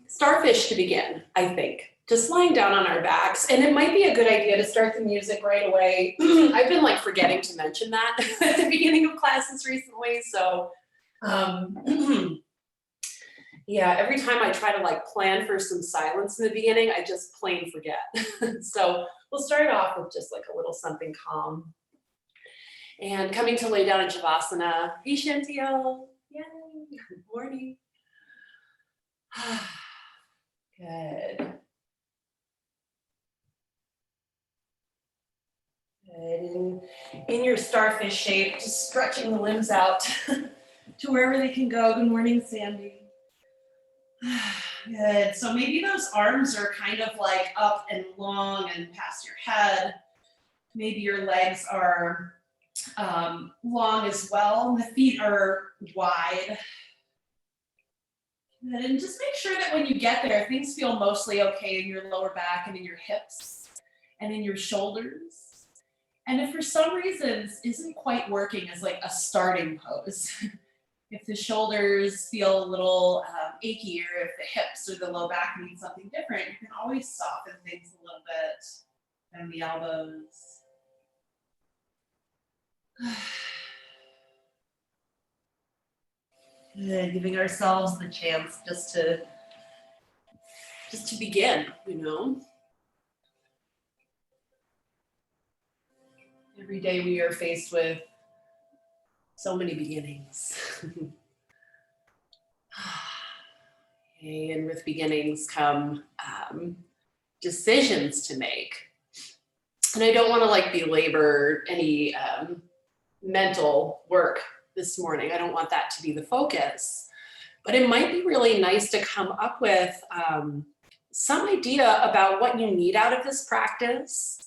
Starfish to begin, I think. Just lying down on our backs. And it might be a good idea to start the music right away. I've been like forgetting to mention that at the beginning of classes recently. So yeah, every time I try to like plan for some silence in the beginning, I just plain forget. So we'll start off with just like a little something calm. And coming to lay down in Shavasana. Ishantio. Yay. Good morning. Good. Good. In your starfish shape, just stretching the limbs out to wherever they can go. Good morning, Sandy. Good. So maybe those arms are kind of like up and long and past your head. Maybe your legs are long as well. The feet are wide. And just make sure that when you get there, things feel mostly okay in your lower back and in your hips and in your shoulders. And if for some reason this isn't quite working as like a starting pose, if the shoulders feel a little achy, or if the hips or the low back need something different, you can always soften things a little bit and the elbows. And giving ourselves the chance just to begin, you know. Every day we are faced with so many beginnings. Okay, and with beginnings come decisions to make. And I don't want to like belabor any mental work this morning. I don't want that to be the focus, but it might be really nice to come up with some idea about what you need out of this practice,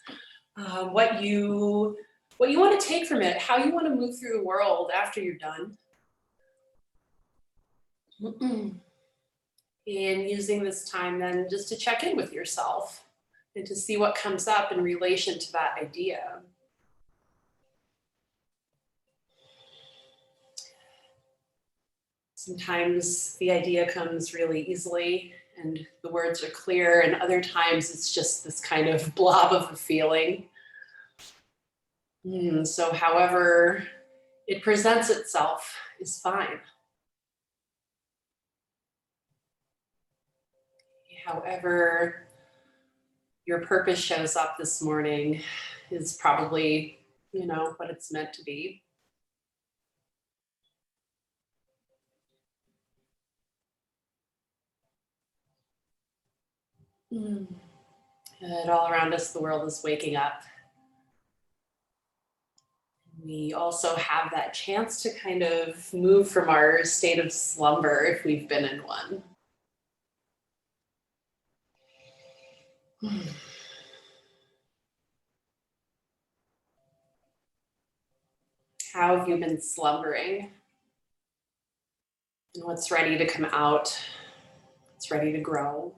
what you want to take from it, how you want to move through the world after you're done. And using this time then just to check in with yourself and to see what comes up in relation to that idea. Sometimes the idea comes really easily and the words are clear, and other times it's just this kind of blob of a feeling. So however it presents itself is fine. However your purpose shows up this morning is probably, you know, what it's meant to be. And all around us, the world is waking up. We also have that chance to kind of move from our state of slumber if we've been in one. How have you been slumbering? And what's ready to come out? What's ready to grow?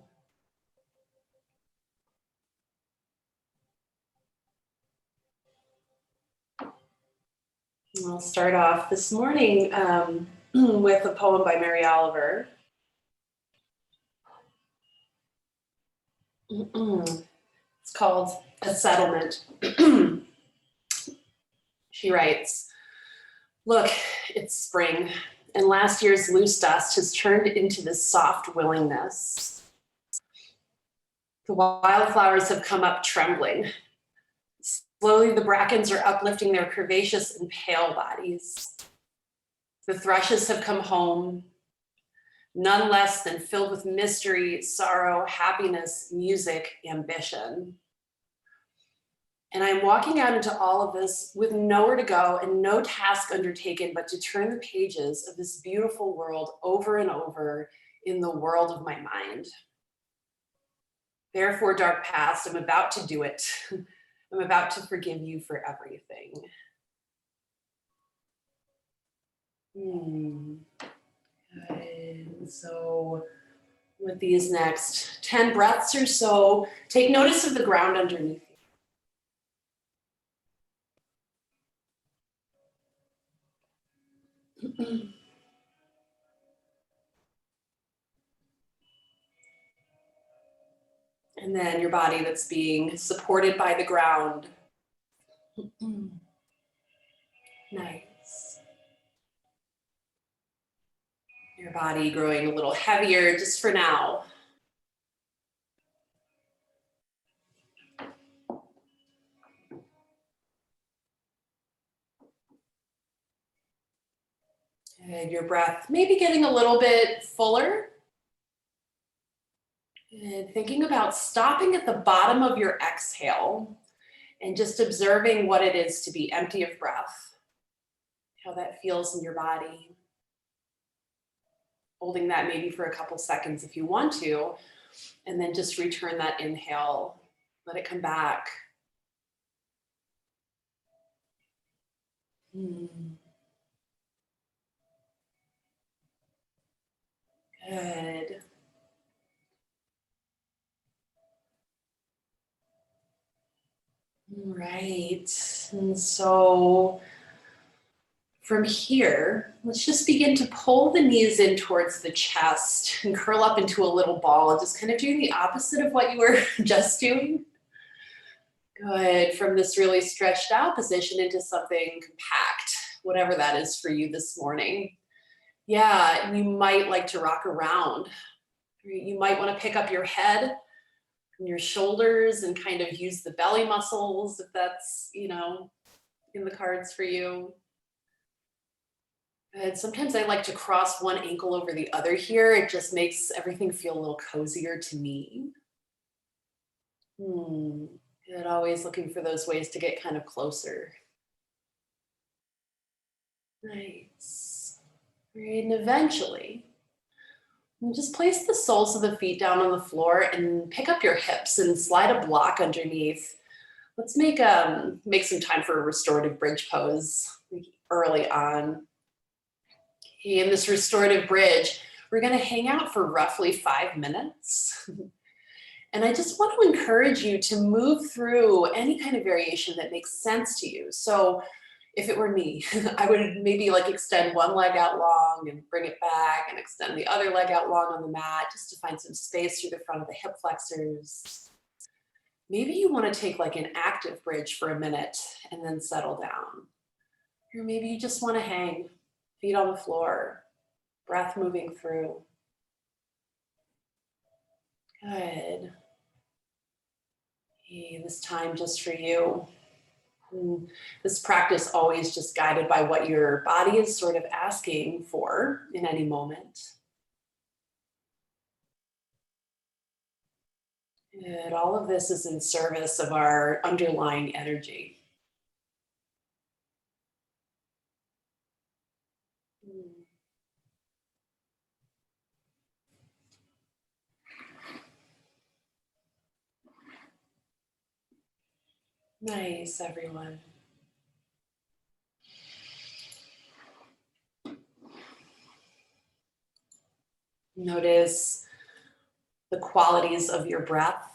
I'll start off this morning with a poem by Mary Oliver. It's called A Settlement. She writes, "Look, it's spring, and last year's loose dust has turned into this soft willingness. The wildflowers have come up trembling. Slowly, the brackens are uplifting their curvaceous and pale bodies. The thrushes have come home, none less than filled with mystery, sorrow, happiness, music, ambition. And I'm walking out into all of this with nowhere to go and no task undertaken but to turn the pages of this beautiful world over and over in the world of my mind. Therefore, dark past, I'm about to do it. I'm about to forgive you for everything." And so with these next 10 breaths or so, take notice of the ground underneath you. And then your body that's being supported by the ground. Nice. Your body growing a little heavier just for now. And your breath maybe getting a little bit fuller. And thinking about stopping at the bottom of your exhale and just observing what it is to be empty of breath, how that feels in your body. Holding that maybe for a couple seconds if you want to, and then just return that inhale. Let it come back. Good. Right. And so from here, let's just begin to pull the knees in towards the chest and curl up into a little ball, just kind of doing the opposite of what you were just doing. Good. From this really stretched out position into something compact, whatever that is for you this morning. Yeah, you might like to rock around. You might want to pick up your head and your shoulders and kind of use the belly muscles if that's, in the cards for you. And sometimes I like to cross one ankle over the other here. It just makes everything feel a little cozier to me. Good, always looking for those ways to get kind of closer. Nice. Great, and eventually, just place the soles of the feet down on the floor and pick up your hips and slide a block underneath. Let's make some time for a restorative bridge pose early on. Okay, in this restorative bridge, we're going to hang out for roughly 5 minutes. And I just want to encourage you to move through any kind of variation that makes sense to you. So if it were me, I would maybe extend one leg out long and bring it back and extend the other leg out long on the mat just to find some space through the front of the hip flexors. Maybe you want to take an active bridge for a minute and then settle down. Or maybe you just want to hang, feet on the floor, breath moving through. Good. Okay, this time just for you. This practice always just guided by what your body is sort of asking for in any moment. And all of this is in service of our underlying energy. Nice, everyone. Notice the qualities of your breath.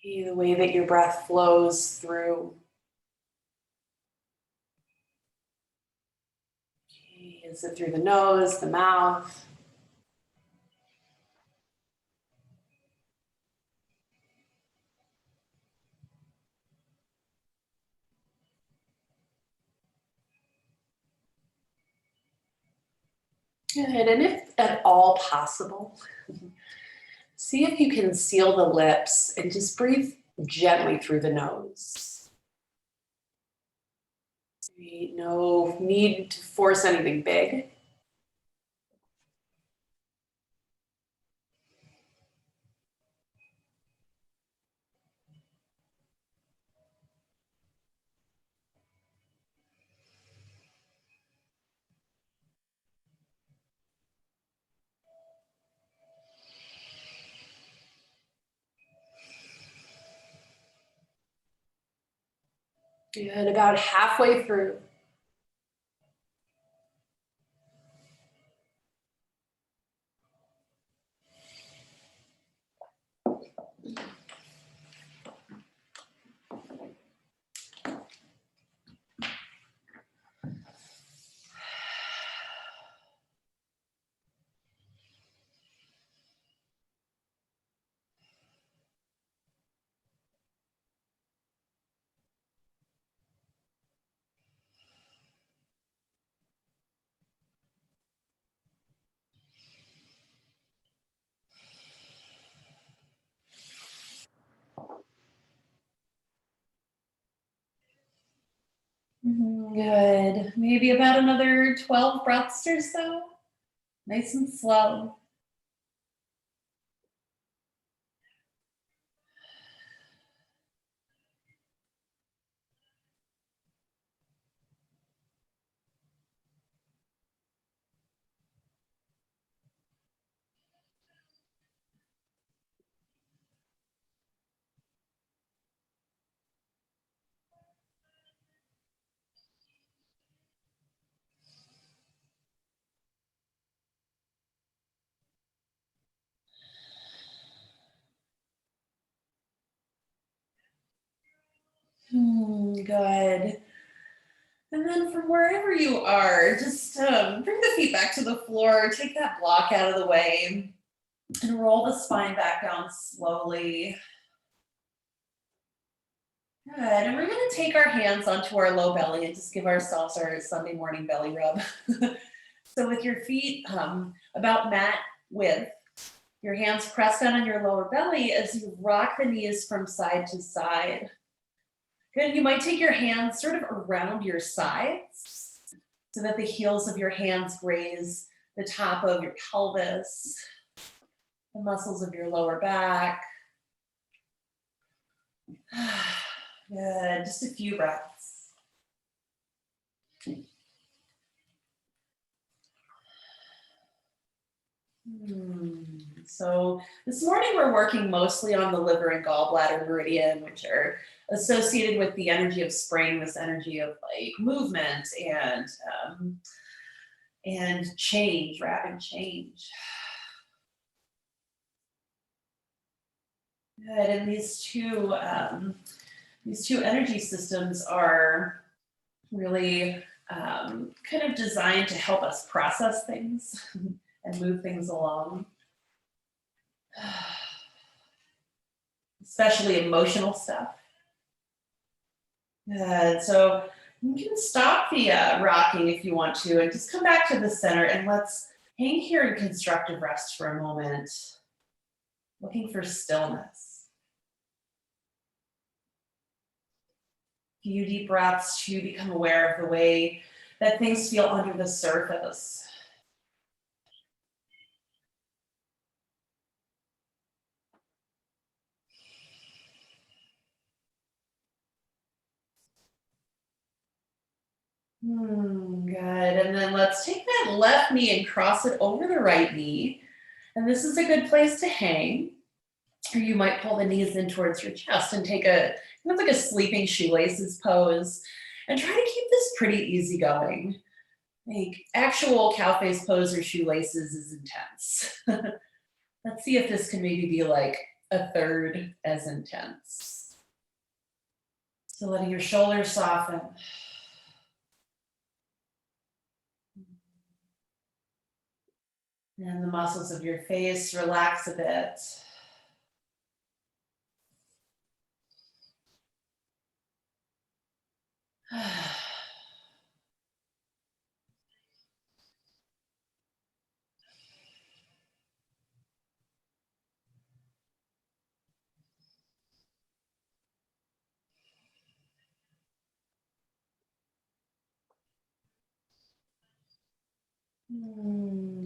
The way that your breath flows through. Is it through the nose, the mouth? Good, and if at all possible, see if you can seal the lips and just breathe gently through the nose. No need to force anything big. Good, about halfway through. Good. Maybe about another 12 breaths or so. Nice and slow. Good. And then from wherever you are, just bring the feet back to the floor, take that block out of the way, and roll the spine back down slowly. Good. And we're going to take our hands onto our low belly and just give ourselves our Sunday morning belly rub. So with your feet about mat width, your hands pressed down on your lower belly as you rock the knees from side to side. Good. You might take your hands sort of around your sides so that the heels of your hands graze the top of your pelvis, the muscles of your lower back. Good. Just a few breaths. So this morning we're working mostly on the liver and gallbladder meridian, which are associated with the energy of spring, this energy of like movement and change, rapid change. Good. And these two energy systems are really kind of designed to help us process things and move things along. Especially emotional stuff. Good. So you can stop the rocking if you want to and just come back to the center and let's hang here in constructive rest for a moment, looking for stillness. A few deep breaths to become aware of the way that things feel under the surface. Good. And then let's take that left knee and cross it over the right knee. And this is a good place to hang. Or you might pull the knees in towards your chest and take a kind of like a sleeping shoelaces pose. And try to keep this pretty easygoing. Like actual cow face pose or shoelaces is intense. Let's see if this can maybe be like a third as intense. So letting your shoulders soften. And the muscles of your face relax a bit.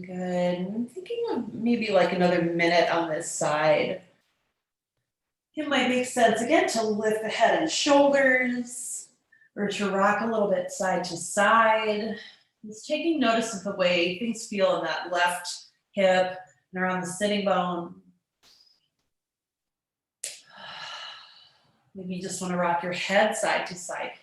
Good. I'm thinking of maybe like another minute on this side. It might make sense again to lift the head and shoulders or to rock a little bit side to side. Just taking notice of the way things feel in that left hip and around the sitting bone. Maybe you just want to rock your head side to side here.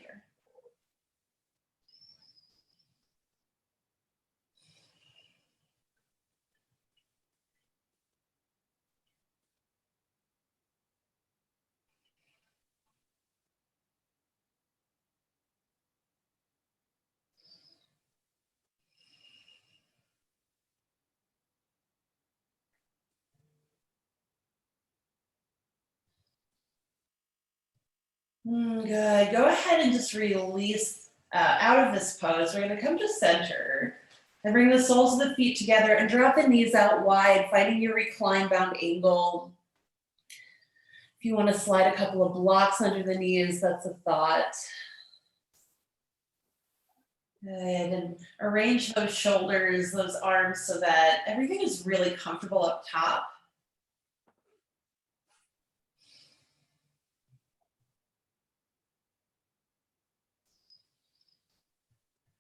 Good. Go ahead and just release out of this pose. We're going to come to center and bring the soles of the feet together and drop the knees out wide, finding your recline bound angle. If you want to slide a couple of blocks under the knees, that's a thought. Good, and arrange those shoulders, those arms so that everything is really comfortable up top.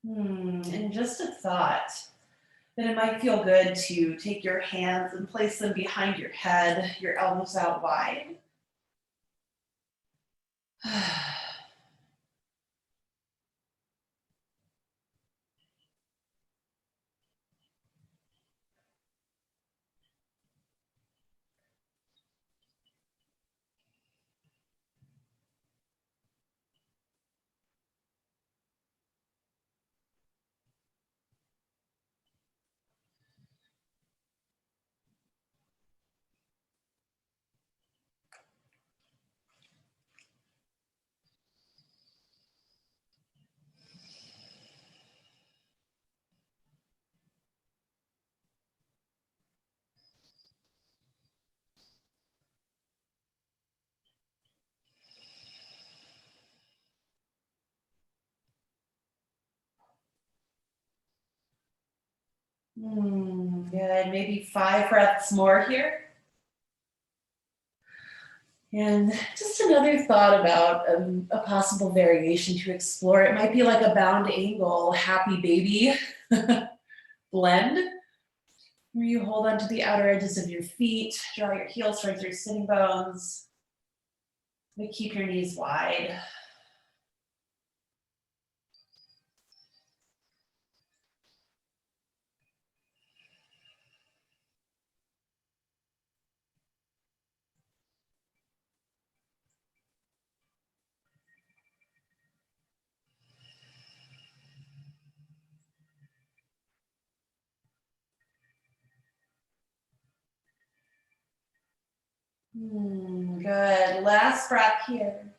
And just a thought that it might feel good to take your hands and place them behind your head, your elbows out wide. Good, maybe 5 breaths more here. And just another thought about a possible variation to explore. It might be like a bound angle, happy baby blend, where you hold onto the outer edges of your feet, draw your heels towards your sitting bones, but keep your knees wide. Good, last breath here.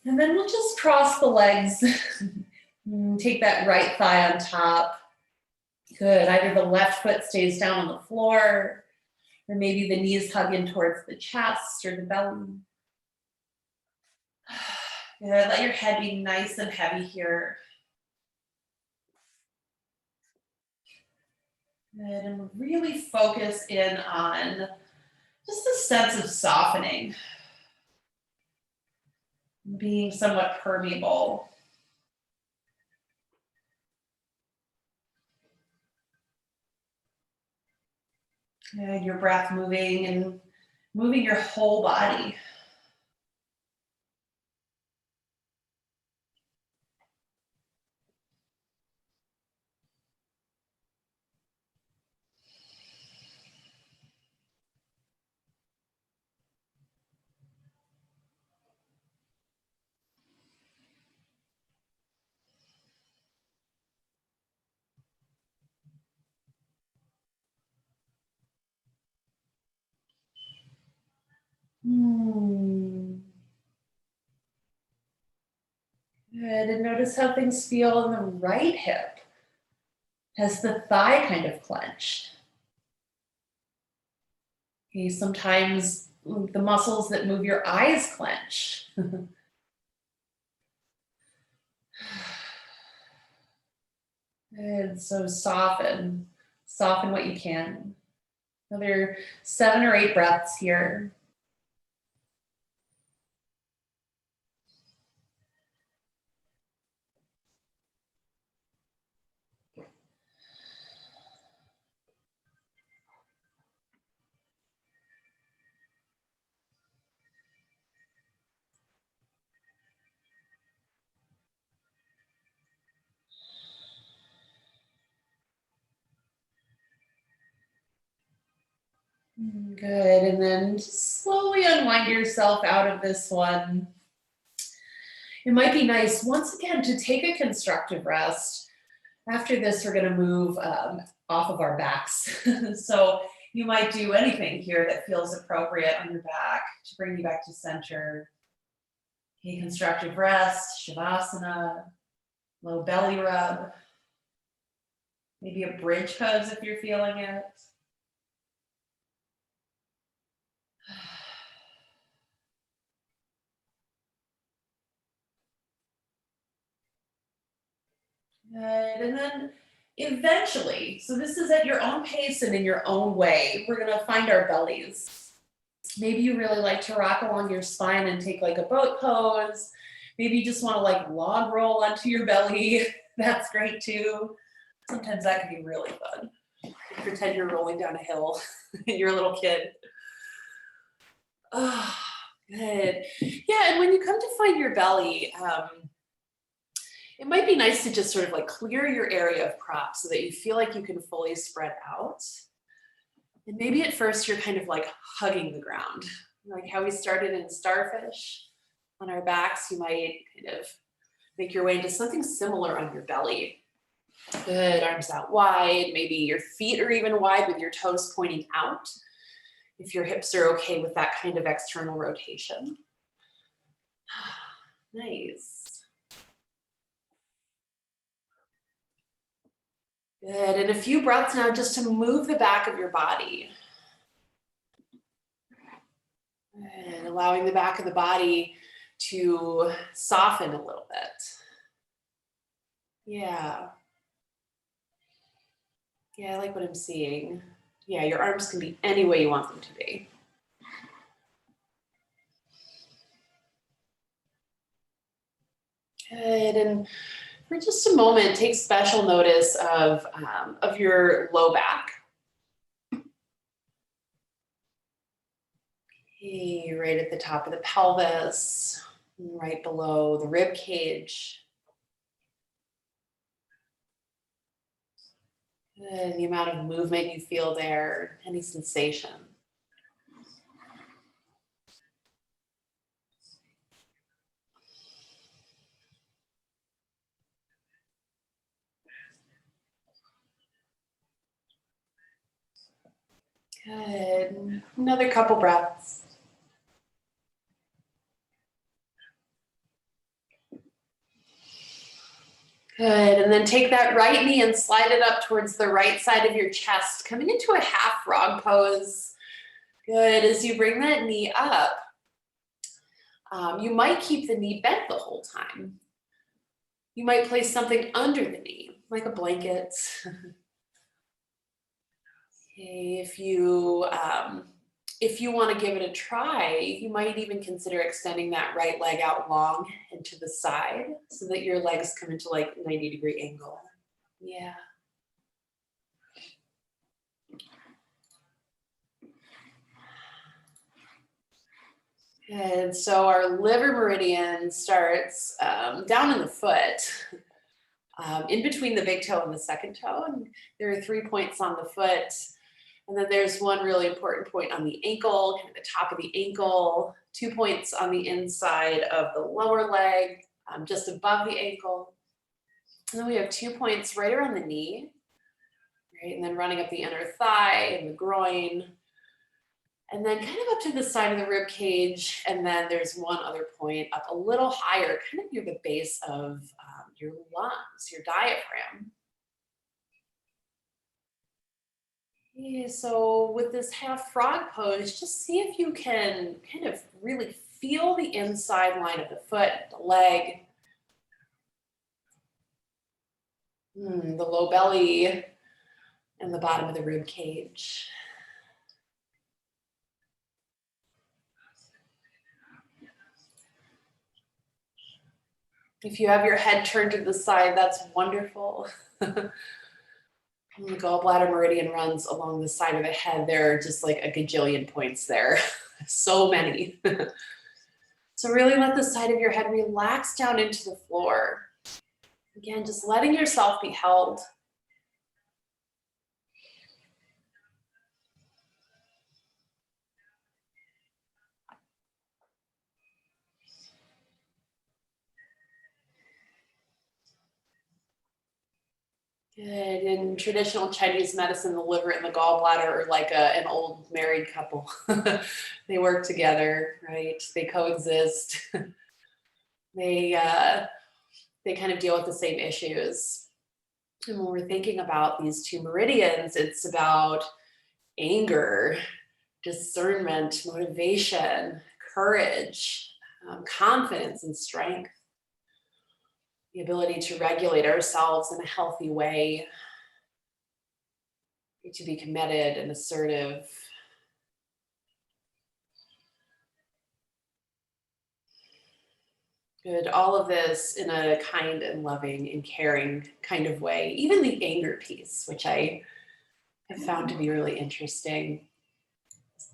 And then we'll just cross the legs. Take that right thigh on top. Good, either the left foot stays down on the floor, or maybe the knees hug in towards the chest or the belly. Good, let your head be nice and heavy here. Good, and really focus in on just a sense of softening, being somewhat permeable. Good, your breath moving and moving your whole body. Good, and notice how things feel in the right hip. Has the thigh kind of clenched? Okay, sometimes the muscles that move your eyes clench. Good, so soften what you can. Another 7 or 8 breaths here. Good, and then just slowly unwind yourself out of this one. It might be nice, once again, to take a constructive rest. After this, we're gonna move off of our backs. So you might do anything here that feels appropriate on your back to bring you back to center. Okay, constructive rest, Shavasana, low belly rub. Maybe a bridge pose if you're feeling it. Good. And then eventually, so this is at your own pace and in your own way, we're going to find our bellies. Maybe you really like to rock along your spine and take like a boat pose. Maybe you just want to like log roll onto your belly. That's great too. Sometimes that can be really fun. Pretend you're rolling down a hill and you're a little kid. Oh, good. Yeah, and when you come to find your belly, it might be nice to just sort of like clear your area of prop so that you feel like you can fully spread out. And maybe at first you're kind of like hugging the ground, like how we started in starfish. On our backs, you might kind of make your way into something similar on your belly. Good, arms out wide. Maybe your feet are even wide with your toes pointing out. If your hips are okay with that kind of external rotation. Nice. Good, and a few breaths now just to move the back of your body. And allowing the back of the body to soften a little bit. Yeah. Yeah, I like what I'm seeing. Yeah, your arms can be any way you want them to be. Good, and for just a moment, take special notice of your low back. Okay, right at the top of the pelvis, right below the rib cage. Good, the amount of movement you feel there, any sensation. Good, another couple breaths. Good, and then take that right knee and slide it up towards the right side of your chest, coming into a half frog pose. Good, as you bring that knee up, you might keep the knee bent the whole time. You might place something under the knee, like a blanket. Okay, if you want to give it a try, you might even consider extending that right leg out long and to the side so that your legs come into like 90-degree angle. Yeah. And so our liver meridian starts down in the foot, in between the big toe and the second toe. And there are 3 points on the foot. And then there's one really important point on the ankle, kind of the top of the ankle, 2 points on the inside of the lower leg, just above the ankle. And then we have 2 points right around the knee, right? And then running up the inner thigh and the groin. And then kind of up to the side of the rib cage. And then there's one other point up a little higher, kind of near the base of your lungs, your diaphragm. Yeah, so with this half frog pose, just see if you can kind of really feel the inside line of the foot, the leg, the low belly, and the bottom of the rib cage. If you have your head turned to the side, that's wonderful. The gallbladder meridian runs along the side of the head. There are just like a gajillion points there. So many. So really let the side of your head relax down into the floor. Again, just letting yourself be held. Good. In traditional Chinese medicine, the liver and the gallbladder are like an old married couple. They work together, right? They coexist. They kind of deal with the same issues. And when we're thinking about these two meridians, it's about anger, discernment, motivation, courage, confidence, and strength. the ability to regulate ourselves in a healthy way, to be committed and assertive. Good. All of this in a kind and loving and caring kind of way. Even the anger piece, which I have found to be really interesting.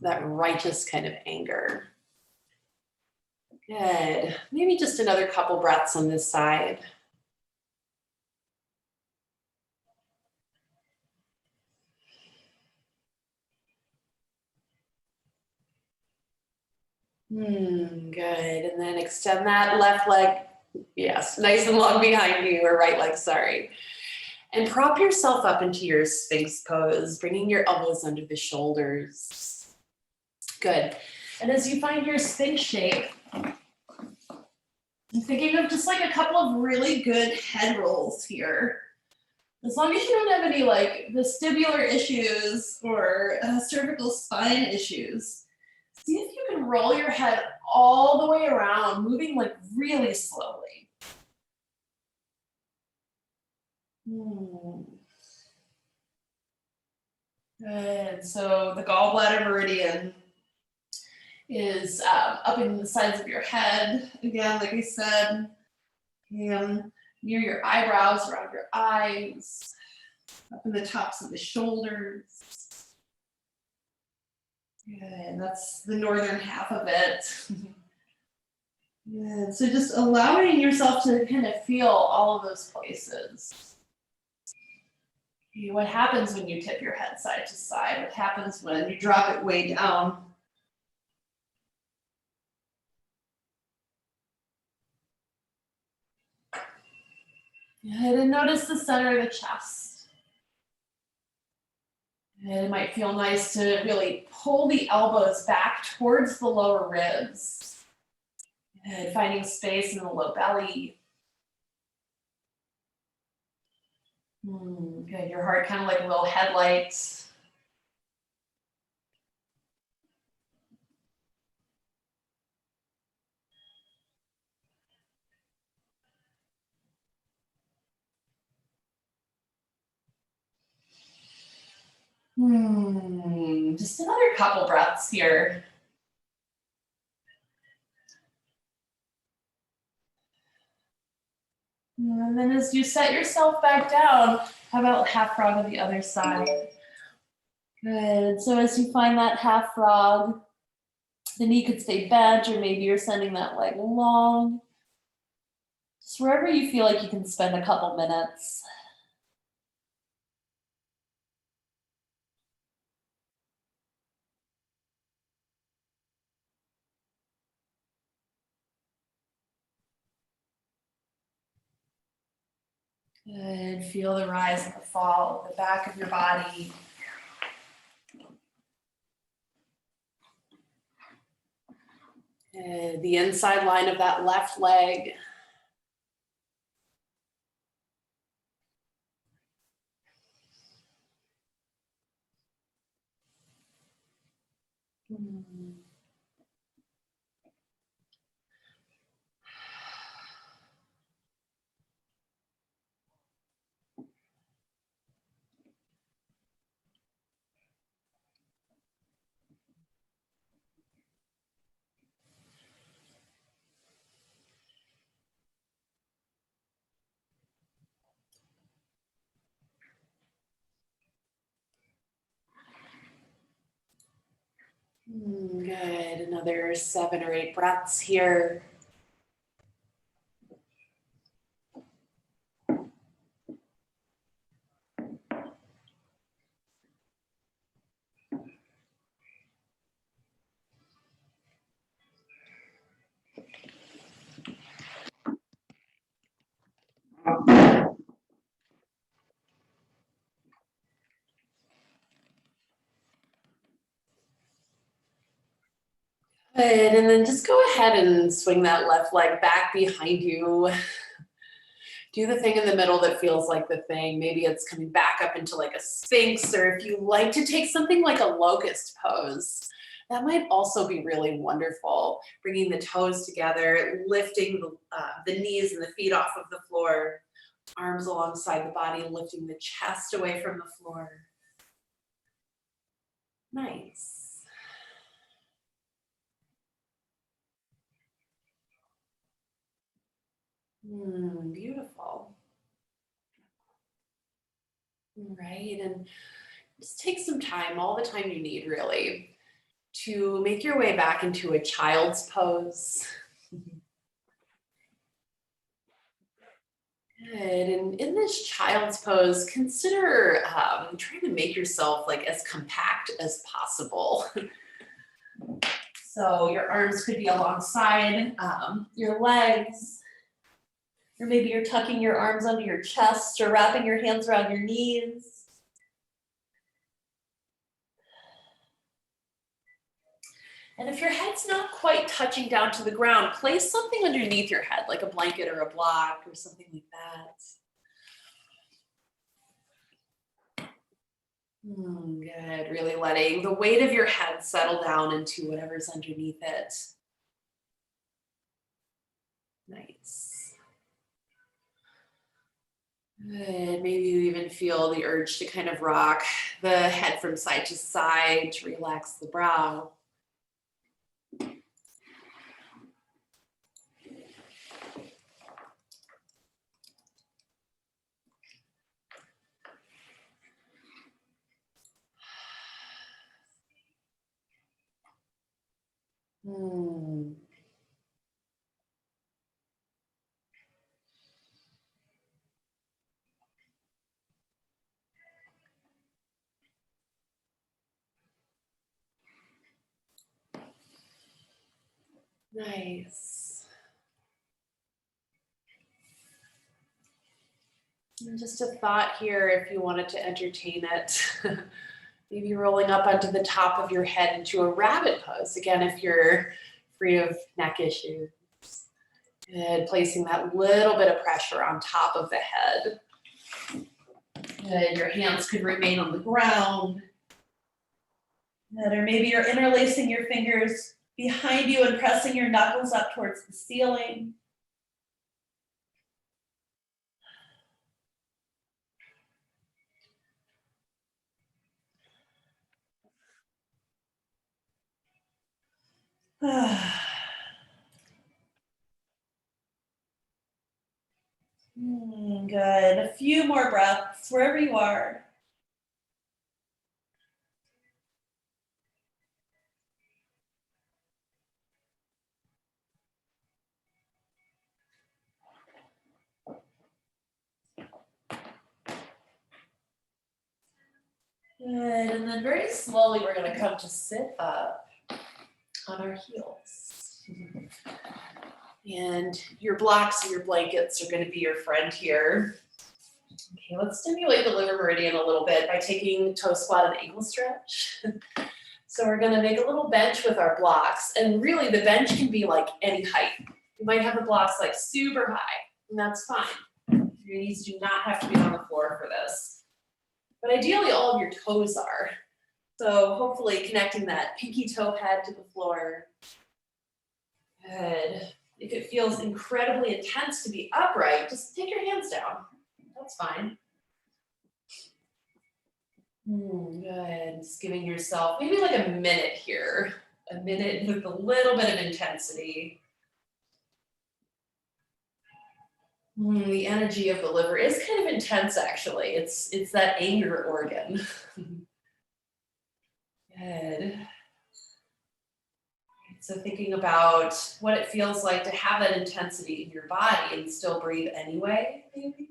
That righteous kind of anger. Good. Maybe just another couple breaths on this side. Good. And then extend that left leg. Yes, nice and long behind you, or right leg, sorry. And prop yourself up into your Sphinx pose, bringing your elbows under the shoulders. Good. And as you find your Sphinx shape, I'm thinking of just like a couple of really good head rolls here. As long as you don't have any like vestibular issues or cervical spine issues, see if you can roll your head all the way around, moving like really slowly. Good. So the gallbladder meridian is up in the sides of your head. Again, like I said, near your eyebrows, around your eyes, up in the tops of the shoulders. Good. That's the northern half of it. Good. So just allowing yourself to kind of feel all of those places. Okay, what happens when you tip your head side to side? What happens when you drop it way down? Good. And notice the center of the chest. And it might feel nice to really pull the elbows back towards the lower ribs. Good. Finding space in the low belly. Good. Your heart kind of like a little headlight. Just another couple breaths here. And then as you set yourself back down, how about half frog on the other side? Good. So as you find that half frog, the knee could stay bent, or maybe you're sending that leg long. Just wherever you feel like you can spend a couple minutes. Good. Feel the rise and the fall of the back of your body. The inside line of that left leg. Good. Another 7 or 8 breaths here. Good, and then just go ahead and swing that left leg back behind you. Do the thing in the middle that feels like the thing. Maybe it's coming back up into like a sphinx, or if you like to take something like a locust pose, That might also be really wonderful, bringing the toes together, lifting the knees and the feet off of the floor, arms alongside the body, lifting the chest away from the floor. Nice. Beautiful. Right, and just take some time, all the time you need really, to make your way back into a child's pose. Good. And in this child's pose, consider trying to make yourself like as compact as possible. So your arms could be alongside your legs, or maybe you're tucking your arms under your chest or wrapping your hands around your knees. And if your head's not quite touching down to the ground, place something underneath your head, like a blanket or a block or something like that. Good. Really letting the weight of your head settle down into whatever's underneath it. Nice. Good. Maybe you even feel the urge to kind of rock the head from side to side to relax the brow. Nice. And just a thought here, if you wanted to entertain it, maybe rolling up onto the top of your head into a rabbit pose. Again, if you're free of neck issues. Good. Placing that little bit of pressure on top of the head. Good. Your hands could remain on the ground. Good. Or maybe you're interlacing your fingers behind you and pressing your knuckles up towards the ceiling. Good. A few more breaths wherever you are. Good. And then very slowly, we're going to come to sit up on our heels. And your blocks and your blankets are going to be your friend here. Okay, let's stimulate the liver meridian a little bit by taking toe squat and ankle stretch. So we're going to make a little bench with our blocks. And really, the bench can be like any height. You might have the blocks like super high, and that's fine. Your knees do not have to be on the floor for this. But ideally, all of your toes are. So hopefully connecting that pinky toe head to the floor. Good. If it feels incredibly intense to be upright, just take your hands down. That's fine. Good. Just giving yourself maybe like a minute here. A minute with a little bit of intensity. The energy of the liver is kind of intense, actually. It's that anger organ. Good. So thinking about what it feels like to have that intensity in your body and still breathe anyway, maybe.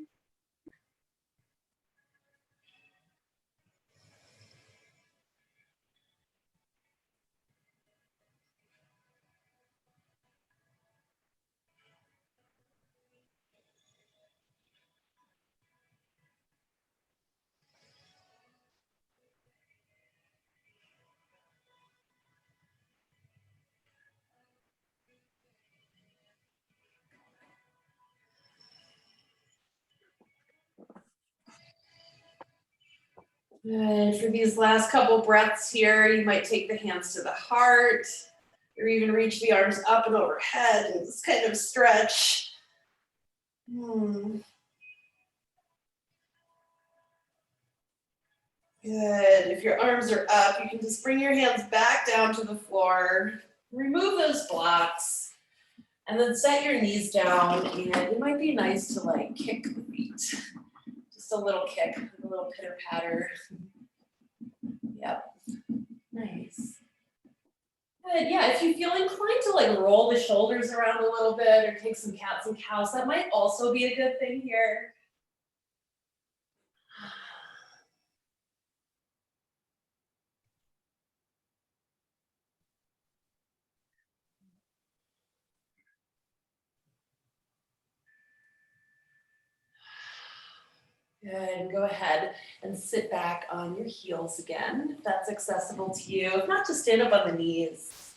Good. For these last couple breaths here, you might take the hands to the heart, or even reach the arms up and overhead and just kind of stretch. Good. If your arms are up, you can just bring your hands back down to the floor, remove those blocks, and then set your knees down. And it might be nice to like kick the feet. Just a little kick, a little pitter patter. Yep. Nice. Good. Yeah, if you feel inclined to like roll the shoulders around a little bit or take some cats and cows, that might also be a good thing here. Good. Go ahead and sit back on your heels again, if that's accessible to you. If not, just stand up on the knees.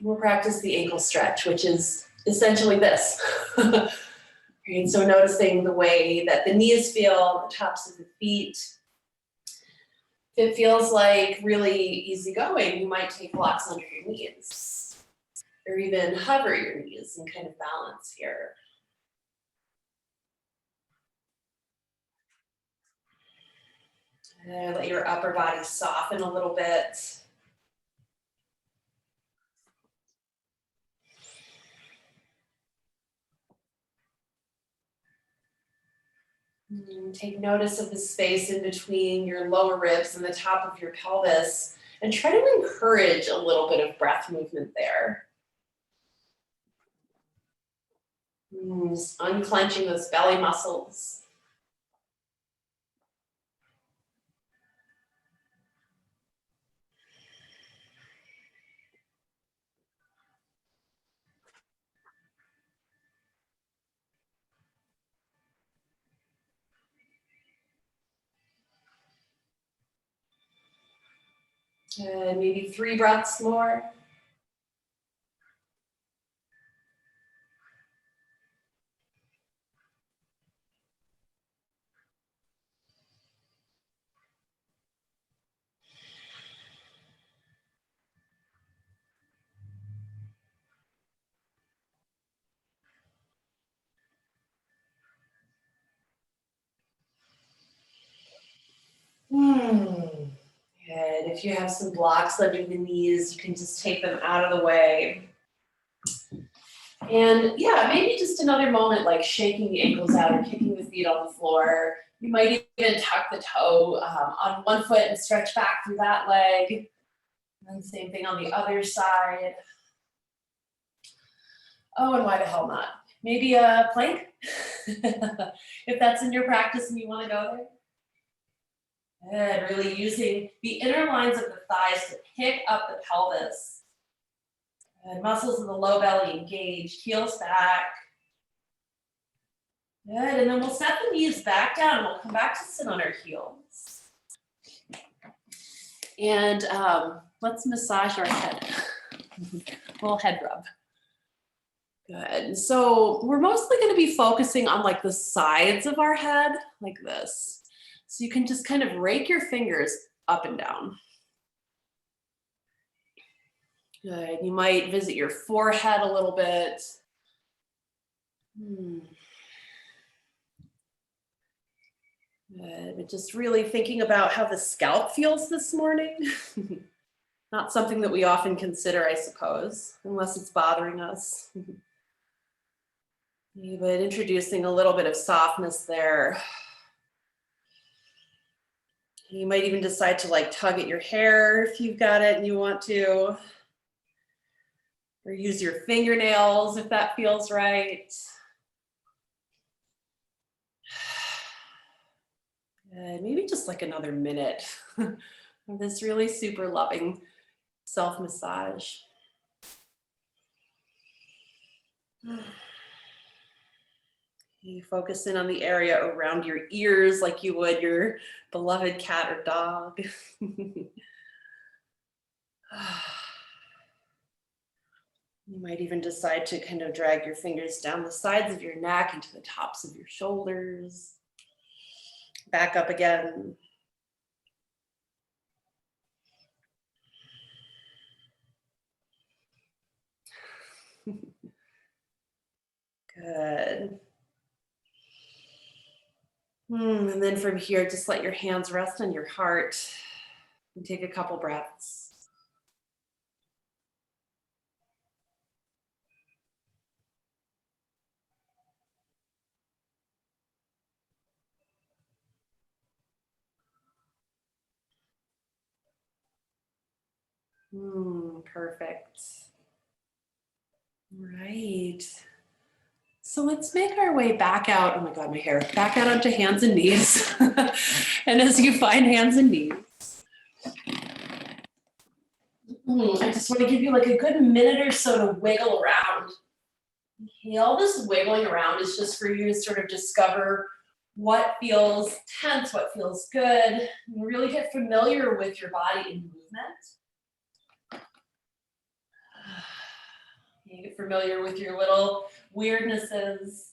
We'll practice the ankle stretch, which is essentially this. And so noticing the way that the knees feel, the tops of the feet. If it feels like really easygoing, you might take blocks under your knees, or even hover your knees and kind of balance here. Let your upper body soften a little bit. Take notice of the space in between your lower ribs and the top of your pelvis, and try to encourage a little bit of breath movement there. Just unclenching those belly muscles. And maybe 3 breaths more. Good. If you have some blocks under the knees, you can just take them out of the way. And yeah, maybe just another moment like shaking the ankles out or kicking the feet on the floor. You might even tuck the toe on one foot and stretch back through that leg. And then same thing on the other side. Oh, and why the hell not? Maybe a plank, if that's in your practice and you want to go there. And really using the inner lines of the thighs to pick up the pelvis. And muscles in the low belly engaged, heels back. Good, and then we'll set the knees back down and we'll come back to sit on our heels. And let's massage our head. A little head rub. Good, so we're mostly gonna be focusing on like the sides of our head, like this. So you can just kind of rake your fingers up and down. Good, you might visit your forehead a little bit. Good, but just really thinking about how the scalp feels this morning. Not something that we often consider, I suppose, unless it's bothering us. But introducing a little bit of softness there. You might even decide to like tug at your hair if you've got it and you want to. Or use your fingernails if that feels right. And maybe just like another minute of this really super loving self-massage. You focus in on the area around your ears like you would your beloved cat or dog. You might even decide to kind of drag your fingers down the sides of your neck into the tops of your shoulders. Back up again. Good. And then from here, just let your hands rest on your heart and take a couple breaths. Perfect. Right. So let's make our way back out. Oh my God, my hair. Back out onto hands and knees. And as you find hands and knees, I just want to give you like a good minute or so to wiggle around. Okay, all this wiggling around is just for you to sort of discover what feels tense, what feels good, and really get familiar with your body in movement. You get familiar with your little weirdnesses.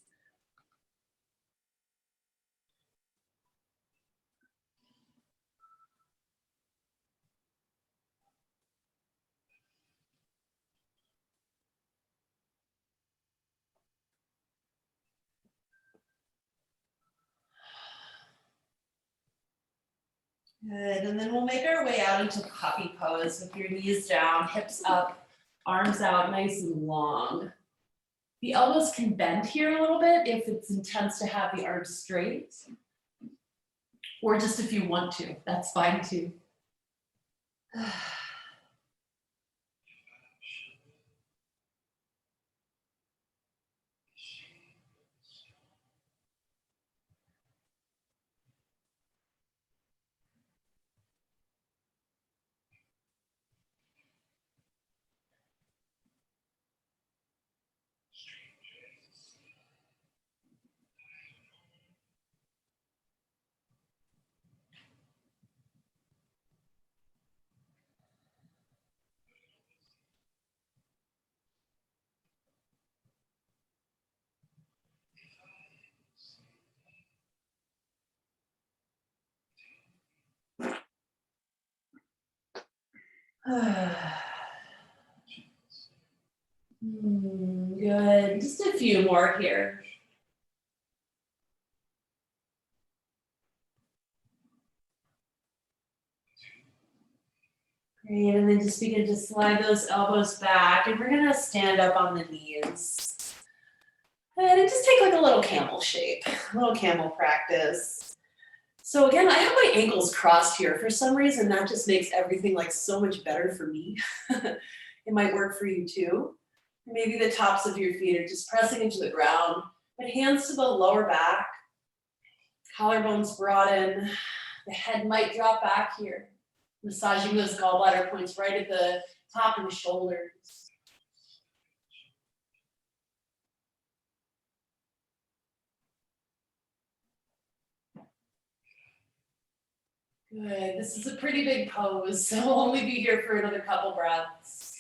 Good, and then we'll make our way out into puppy pose with your knees down, hips up, arms out nice and long. The elbows can bend here a little bit if it's intense to have the arms straight. Or just if you want to, that's fine too. Good, just a few more here. Great, and then just begin to slide those elbows back, and we're gonna stand up on the knees. And just take like a little camel shape, a little camel practice. So again, I have my ankles crossed here. For some reason, that just makes everything like so much better for me. It might work for you too. Maybe the tops of your feet are just pressing into the ground, but hands to the lower back, collarbones broaden, the head might drop back here, massaging those gallbladder points right at the top of the shoulders. Good, this is a pretty big pose, so we'll only be here for another couple breaths.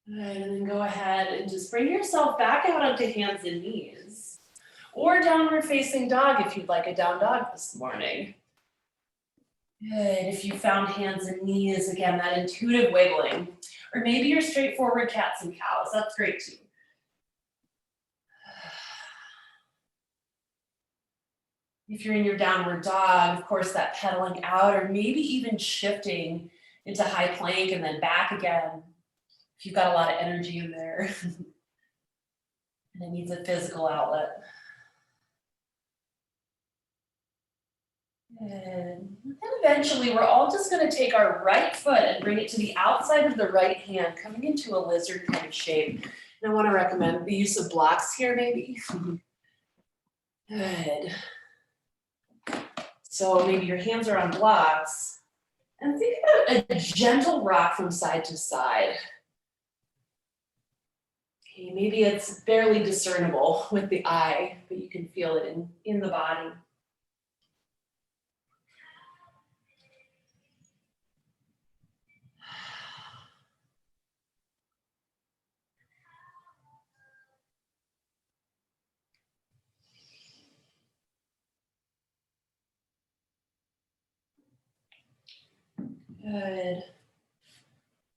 Good, and then go ahead and just bring yourself back out onto hands and knees. Or downward facing dog if you'd like a down dog this morning. Good, if you found hands and knees, again, that intuitive wiggling. Or maybe you're straightforward cats and cows, that's great too. If you're in your downward dog, of course, that pedaling out or maybe even shifting into high plank and then back again. If you've got a lot of energy in there and it needs a physical outlet. And then eventually we're all just going to take our right foot and bring it to the outside of the right hand, coming into a lizard kind of shape. And I want to recommend the use of blocks here maybe. Good. So maybe your hands are on blocks and think about a gentle rock from side to side. Okay, maybe it's barely discernible with the eye, but you can feel it in the body. Good.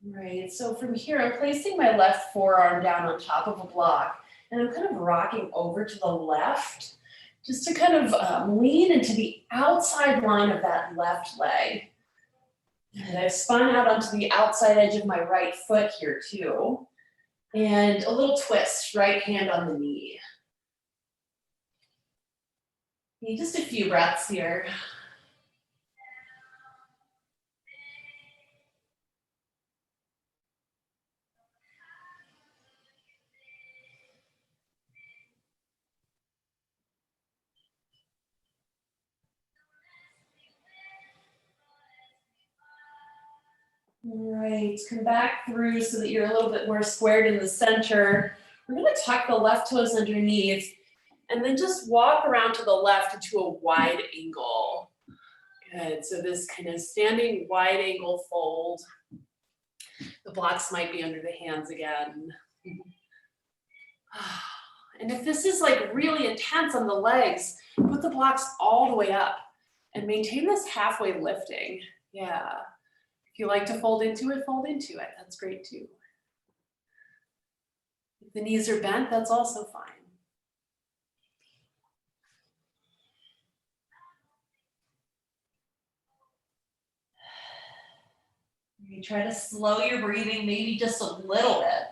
Right, so from here, I'm placing my left forearm down on top of a block, and I'm kind of rocking over to the left, just to kind of lean into the outside line of that left leg. And I've spun out onto the outside edge of my right foot here too. And a little twist, right hand on the knee. Need just a few breaths here. All right, come back through so that you're a little bit more squared in the center. We're gonna tuck the left toes underneath and then just walk around to the left into a wide angle. Good, so this kind of standing wide angle fold. The blocks might be under the hands again. And if this is like really intense on the legs, put the blocks all the way up and maintain this halfway lifting. Yeah. If you like to fold into it, that's great too. If the knees are bent, that's also fine. You try to slow your breathing, maybe just a little bit.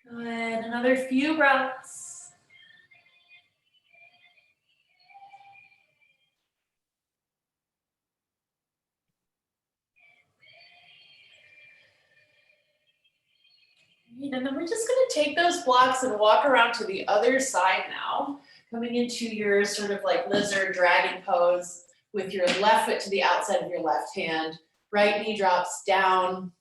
Good, another few breaths. And then we're just gonna take those blocks and walk around to the other side now, coming into your sort of like lizard dragon pose with your left foot to the outside of your left hand. Right knee drops down.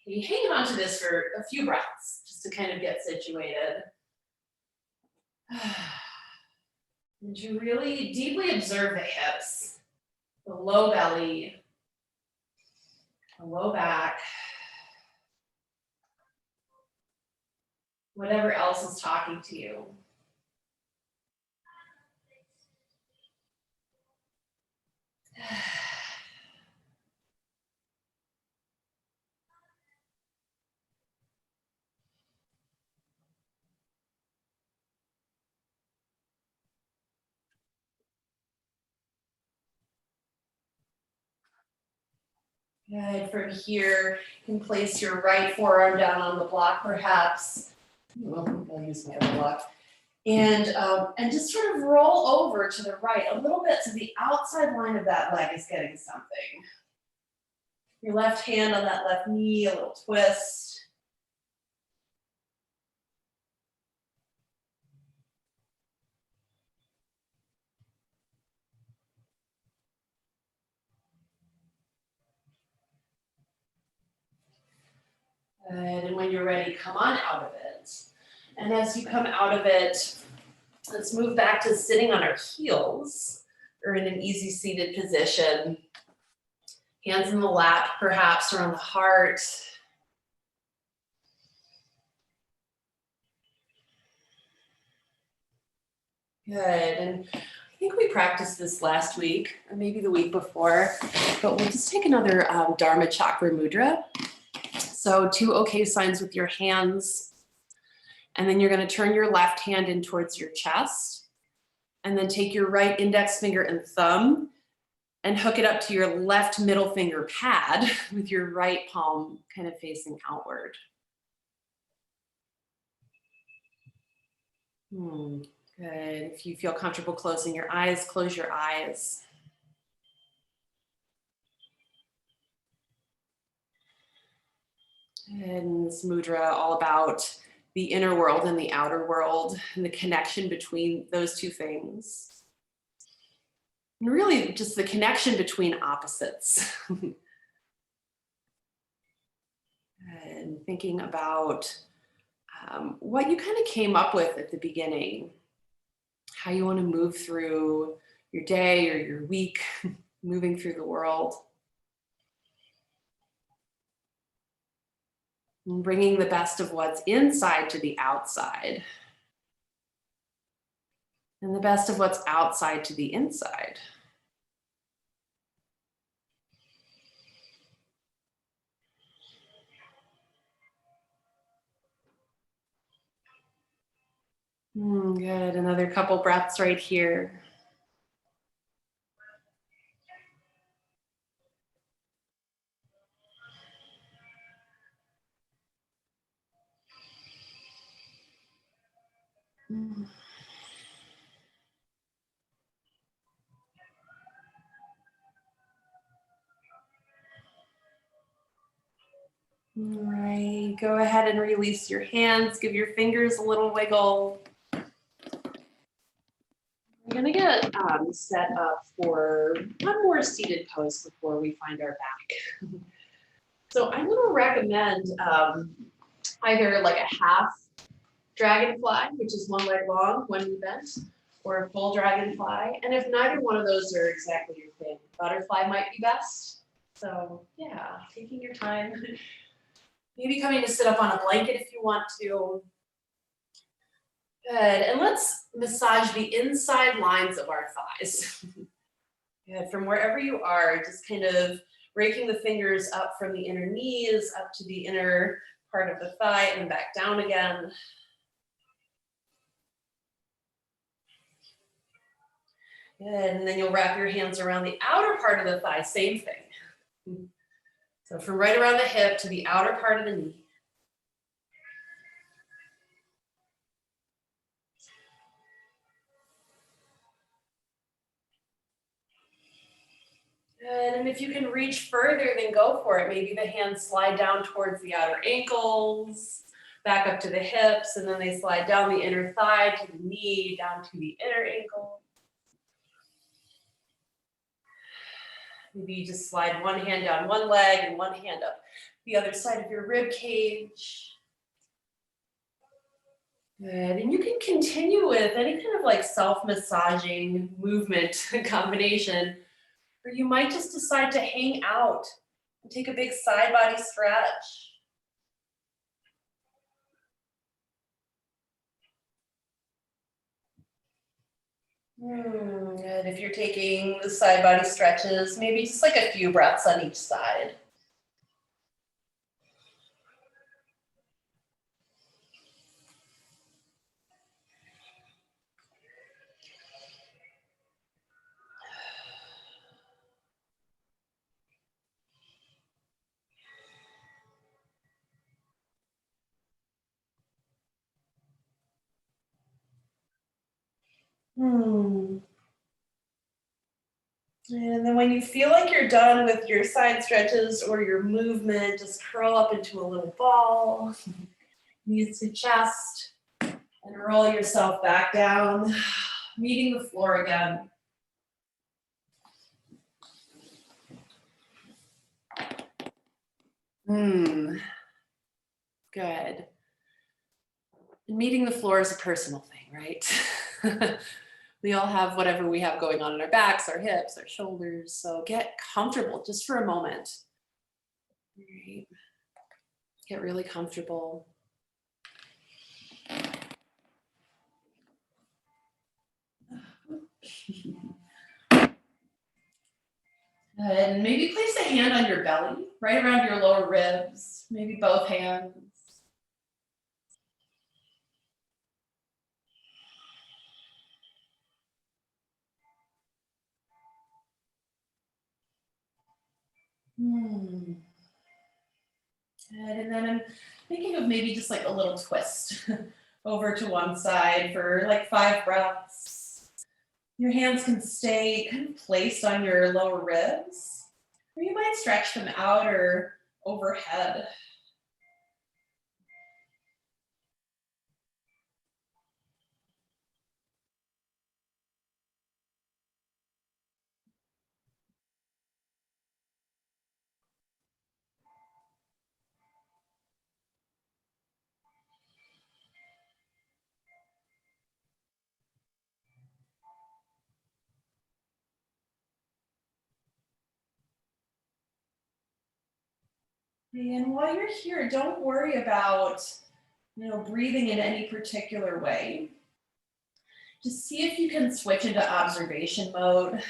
You hang on to this for a few breaths just to kind of get situated. And to really deeply observe the hips, the low belly, the low back, whatever else is talking to you. Good. From here, you can place your right forearm down on the block, perhaps. I'll use my other block. And just sort of roll over to the right a little bit so the outside line of that leg is getting something. Your left hand on that left knee, a little twist. And when you're ready, come on out of it. And as you come out of it, let's move back to sitting on our heels or in an easy seated position. Hands in the lap, perhaps, or on the heart. Good, and I think we practiced this last week, or maybe the week before, but we'll just take another Dharma Chakra Mudra. So 2 okay signs with your hands, and then you're gonna turn your left hand in towards your chest, and then take your right index finger and thumb and hook it up to your left middle finger pad with your right palm kind of facing outward. Good. If you feel comfortable closing your eyes, close your eyes. And this mudra all about the inner world and the outer world and the connection between those two things. And really just the connection between opposites. And thinking about what you kind of came up with at the beginning, how you want to move through your day or your week, moving through the world. And bringing the best of what's inside to the outside. And the best of what's outside to the inside. Good, another couple breaths right here. All right, go ahead and release your hands. Give your fingers a little wiggle. We're gonna get set up for one more seated pose before we find our back. So I'm gonna recommend either like a half dragonfly, which is one leg long, one knee bent, or a full dragonfly. And if neither one of those are exactly your thing, butterfly might be best. So yeah, taking your time. Maybe coming to sit up on a blanket if you want to. Good, and let's massage the inside lines of our thighs. Good, from wherever you are, just kind of raking the fingers up from the inner knees, up to the inner part of the thigh and back down again. Good, and then you'll wrap your hands around the outer part of the thigh, same thing. So from right around the hip to the outer part of the knee. Good, and if you can reach further, then go for it. Maybe the hands slide down towards the outer ankles, back up to the hips, and then they slide down the inner thigh to the knee, down to the inner ankle. Maybe you just slide one hand down one leg and one hand up the other side of your rib cage. Good, and you can continue with any kind of like self-massaging movement combination, or you might just decide to hang out and take a big side body stretch. Good, if you're taking the side body stretches, maybe just like a few breaths on each side. And then when you feel like you're done with your side stretches or your movement, just curl up into a little ball, knees to chest, and roll yourself back down, meeting the floor again. Good. And meeting the floor is a personal thing, right? We all have whatever we have going on in our backs, our hips, our shoulders. So get comfortable just for a moment. All right. Get really comfortable. And maybe place a hand on your belly, right around your lower ribs, maybe both hands. Good. And then I'm thinking of maybe just like a little twist over to one side for like 5 breaths. Your hands can stay kind of placed on your lower ribs, or you might stretch them out or overhead. And while you're here, don't worry about, breathing in any particular way. Just see if you can switch into observation mode.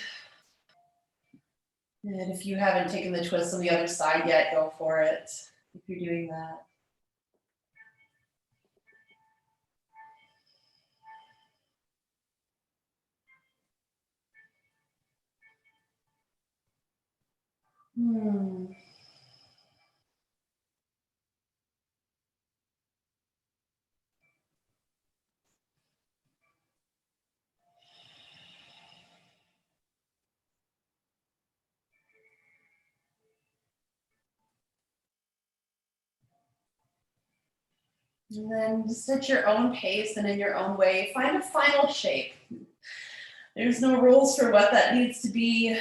And if you haven't taken the twist on the other side yet, go for it if you're doing that. And then just at your own pace and in your own way, find a final shape. There's no rules for what that needs to be.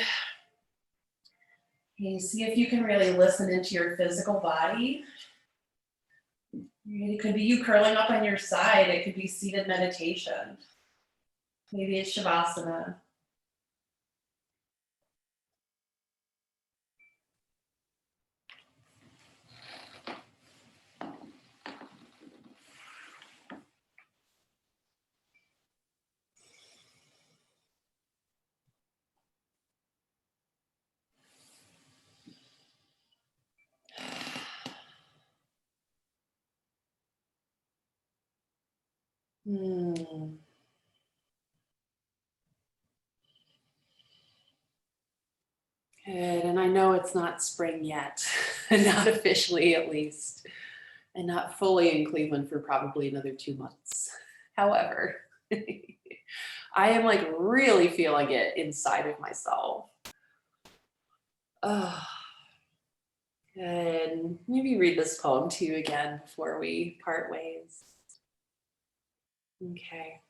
Okay, see if you can really listen into your physical body. It could be you curling up on your side. It could be seated meditation. Maybe it's Shavasana. Good. And I know it's not spring yet, not officially at least, and not fully in Cleveland for probably another 2 months. However, I am like really feeling it inside of myself. Oh, and maybe read this poem to you again before we part ways. Okay.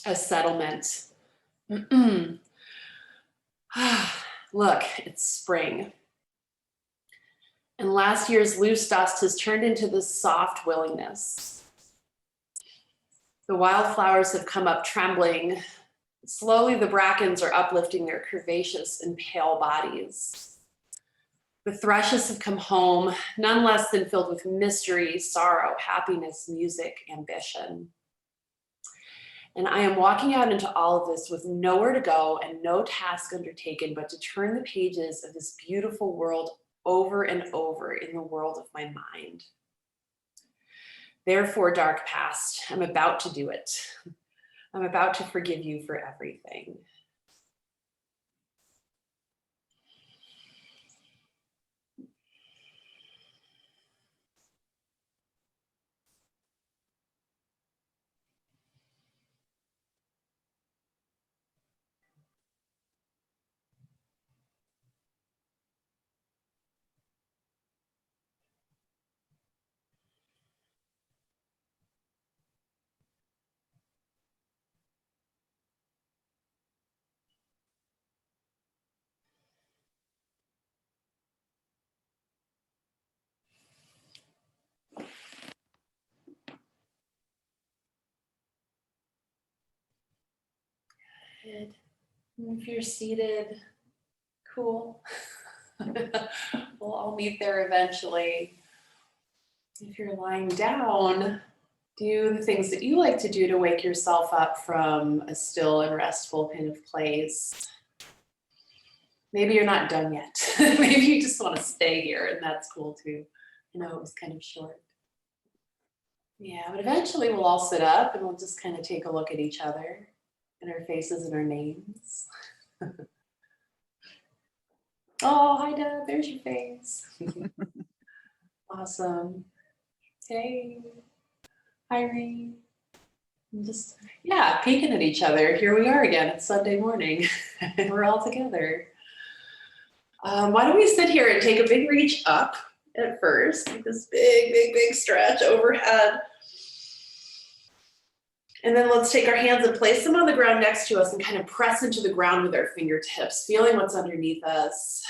A settlement. Look, it's spring. And last year's loose dust has turned into this soft willingness. The wildflowers have come up trembling. Slowly, the brackens are uplifting their curvaceous and pale bodies. The thrushes have come home, none less than filled with mystery, sorrow, happiness, music, ambition. And I am walking out into all of this with nowhere to go and no task undertaken but to turn the pages of this beautiful world over and over in the world of my mind. Therefore, dark past, I'm about to do it. I'm about to forgive you for everything. Good. And if you're seated, cool. We'll all meet there eventually. If you're lying down, do the things that you like to do to wake yourself up from a still and restful kind of place. Maybe you're not done yet. Maybe you just want to stay here, and that's cool too. I know it was kind of short. Yeah, but eventually we'll all sit up and we'll just kind of take a look at each other and our faces and our names. Oh, hi, Deb. There's your face. Awesome. Hey. Hi, Irene. Just, yeah, peeking at each other. Here we are again. It's Sunday morning. And we're all together. Why don't we sit here and take a big reach up at first. Take this big, big, big stretch overhead. And then let's take our hands and place them on the ground next to us and kind of press into the ground with our fingertips, feeling what's underneath us.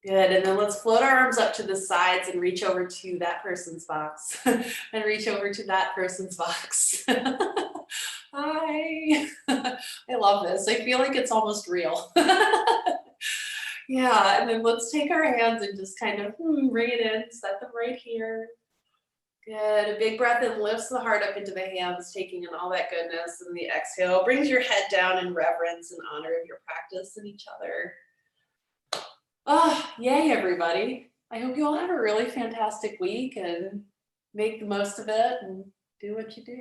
Good, and then let's float our arms up to the sides and reach over to that person's box and reach over to that person's box. Hi, I love this. I feel like it's almost real. Yeah, and then let's take our hands and just kind of bring it in, set them right here. Good, a big breath in lifts the heart up into the hands, taking in all that goodness, and the exhale brings your head down in reverence and honor of your practice and each other. Oh, yay, everybody. I hope you all have a really fantastic week and make the most of it and do what you do.